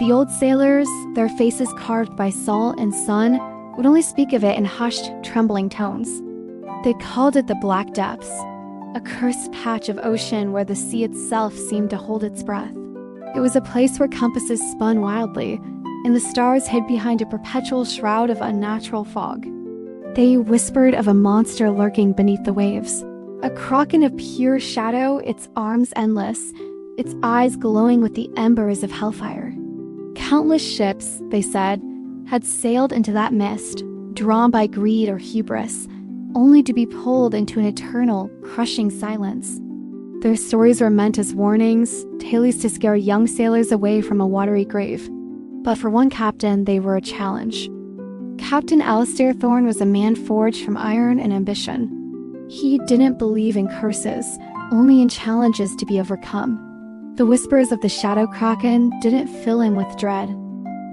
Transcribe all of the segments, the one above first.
The old sailors, their faces carved by salt and sun, would only speak of it in hushed, trembling tones. They called it the Black Depths, a cursed patch of ocean where the sea itself seemed to hold its breath. It was a place where compasses spun wildly, and the stars hid behind a perpetual shroud of unnatural fog. They whispered of a monster lurking beneath the waves, a kraken of pure shadow, its arms endless, its eyes glowing with the embers of hellfire. Countless ships, they said, had sailed into that mist, drawn by greed or hubris, only to be pulled into an eternal, crushing silence. Their stories were meant as warnings, tales to scare young sailors away from a watery grave. But for one captain, they were a challenge. Captain Alistair Thorne was a man forged from iron and ambition. He didn't believe in curses, only in challenges to be overcome. The whispers of the Shadow Kraken didn't fill him with dread.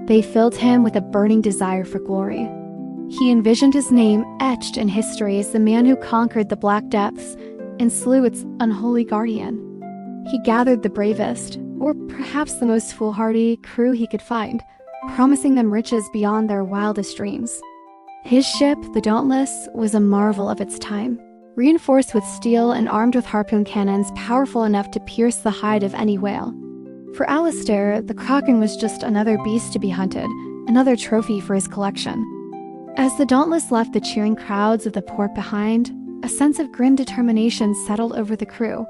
They filled him with a burning desire for glory. He envisioned his name etched in history as the man who conquered the Black Depths and slew its unholy guardian. He gathered the bravest, or perhaps the most foolhardy, crew he could find, promising them riches beyond their wildest dreams. His ship, the Dauntless, was a marvel of its time, reinforced with steel and armed with harpoon cannons powerful enough to pierce the hide of any whale. For Alistair, the Kraken was just another beast to be hunted, another trophy for his collection. As the Dauntless left the cheering crowds of the port behind, a sense of grim determination settled over the crew.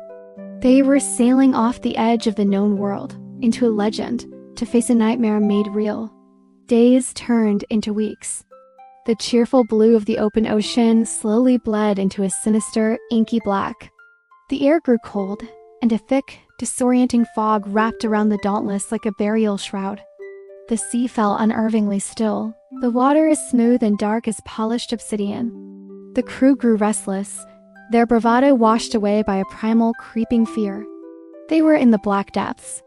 They were sailing off the edge of the known world, into a legend, to face a nightmare made real. Days turned into weeks. The cheerful blue of the open ocean slowly bled into a sinister, inky black. The air grew cold, and a thick, disorienting fog wrapped around the Dauntless like a burial shroud. The sea fell unnervingly still, the water as smooth and dark as polished obsidian. The crew grew restless, their bravado washed away by a primal, creeping fear. They were in the Black Depths.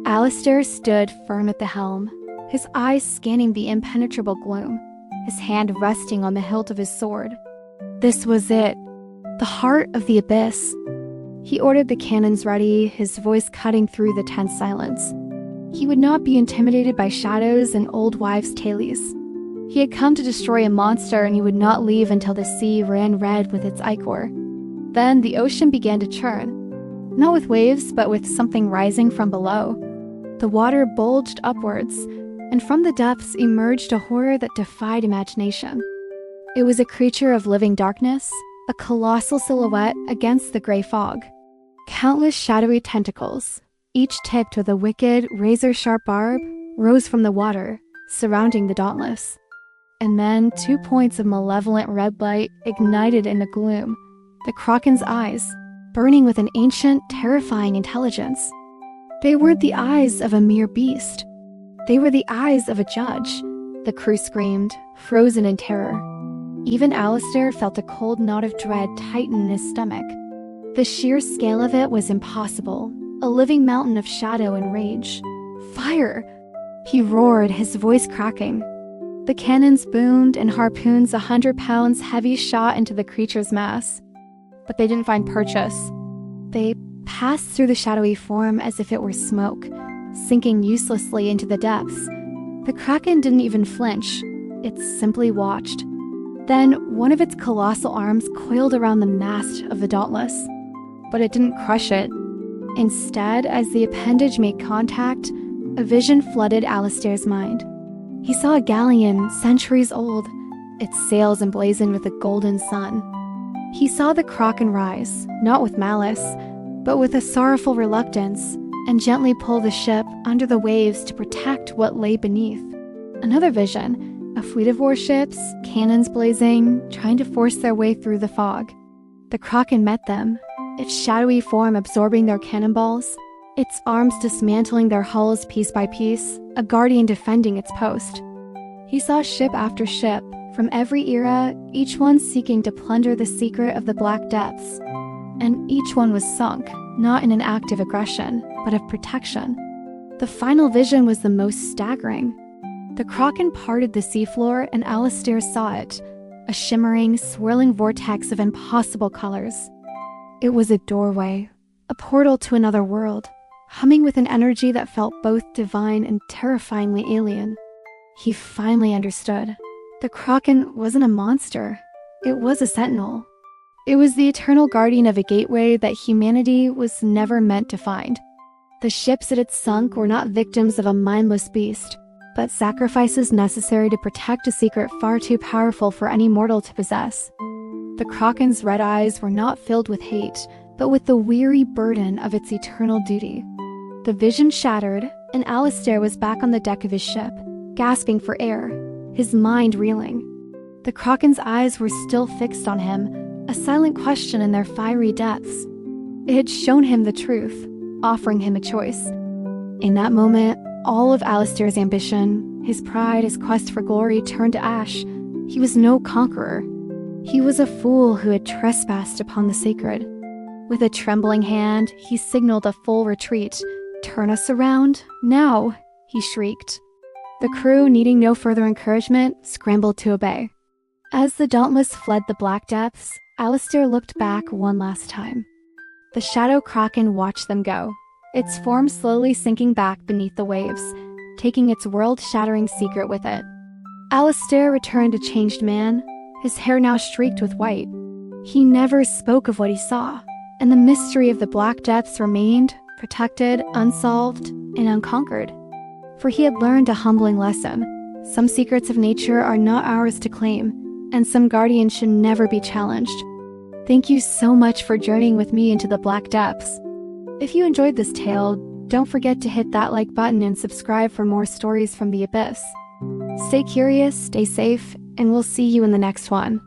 Alistair stood firm at the helm, his eyes scanning the impenetrable gloom, his hand resting on the hilt of his sword. This was it, the heart of the abyss. He ordered the cannons ready, his voice cutting through the tense silence. He would not be intimidated by shadows and old wives' tales. He had come to destroy a monster, and he would not leave until the sea ran red with its ichor. Then the ocean began to churn, not with waves, but with something rising from below. The water bulged upwards, and from the depths emerged a horror that defied imagination. It was a creature of living darkness, a colossal silhouette against the gray fog. Countless shadowy tentacles, each tipped with a wicked, razor-sharp barb, rose from the water, surrounding the Dauntless. And then 2 points of malevolent red light ignited in the gloom, the Kraken's eyes, burning with an ancient, terrifying intelligence. They weren't the eyes of a mere beast. They were the eyes of a judge, the crew screamed, frozen in terror. Even Alistair felt a cold knot of dread tighten in his stomach. The sheer scale of it was impossible, a living mountain of shadow and rage. Fire! He roared, his voice cracking. The cannons boomed and harpoons 100 pounds heavy shot into the creature's mass. But they didn't find purchase. They passed through the shadowy form as if it were smoke, sinking uselessly into the depths. The Kraken didn't even flinch. It simply watched. Then one of its colossal arms coiled around the mast of the Dauntless. But it didn't crush it. Instead, as the appendage made contact, a vision flooded Alistair's mind. He saw a galleon centuries old, its sails emblazoned with a golden sun. He saw the Kraken rise, not with malice, but with a sorrowful reluctance, and gently pull the ship under the waves to protect what lay beneath. Another vision, a fleet of warships, cannons blazing, trying to force their way through the fog. The Kraken met them, its shadowy form absorbing their cannonballs, its arms dismantling their hulls piece by piece, a guardian defending its post. He saw ship after ship, from every era, each one seeking to plunder the secret of the Black Depths. And each one was sunk, not in an act of aggression, but of protection. The final vision was the most staggering. The Kraken parted the seafloor, and Alistair saw it, a shimmering, swirling vortex of impossible colors. It was a doorway, a portal to another world, humming with an energy that felt both divine and terrifyingly alien. He finally understood. The Kraken wasn't a monster. It was a sentinel. It was the eternal guardian of a gateway that humanity was never meant to find. The ships it had sunk were not victims of a mindless beast, but sacrifices necessary to protect a secret far too powerful for any mortal to possess. The Kraken's red eyes were not filled with hate, but with the weary burden of its eternal duty. The vision shattered, and Alistair was back on the deck of his ship, gasping for air, his mind reeling. The Kraken's eyes were still fixed on him, a silent question in their fiery depths. It had shown him the truth, offering him a choice. In that moment, all of Alistair's ambition, his pride, his quest for glory turned to ash. He was no conqueror. He was a fool who had trespassed upon the sacred. With a trembling hand, he signaled a full retreat. "Turn us around, now," he shrieked. The crew, needing no further encouragement, scrambled to obey. As the Dauntless fled the black depths, Alistair looked back one last time. The Shadow Kraken watched them go, its form slowly sinking back beneath the waves, taking its world-shattering secret with it. Alistair returned a changed man, his hair now streaked with white. He never spoke of what he saw, and the mystery of the black depths remained, protected, unsolved, and unconquered. For he had learned a humbling lesson. Some secrets of nature are not ours to claim, and some guardians should never be challenged. Thank you so much for journeying with me into the black depths. If you enjoyed this tale, don't forget to hit that like button and subscribe for more stories from the abyss. Stay curious, stay safe, and we'll see you in the next one.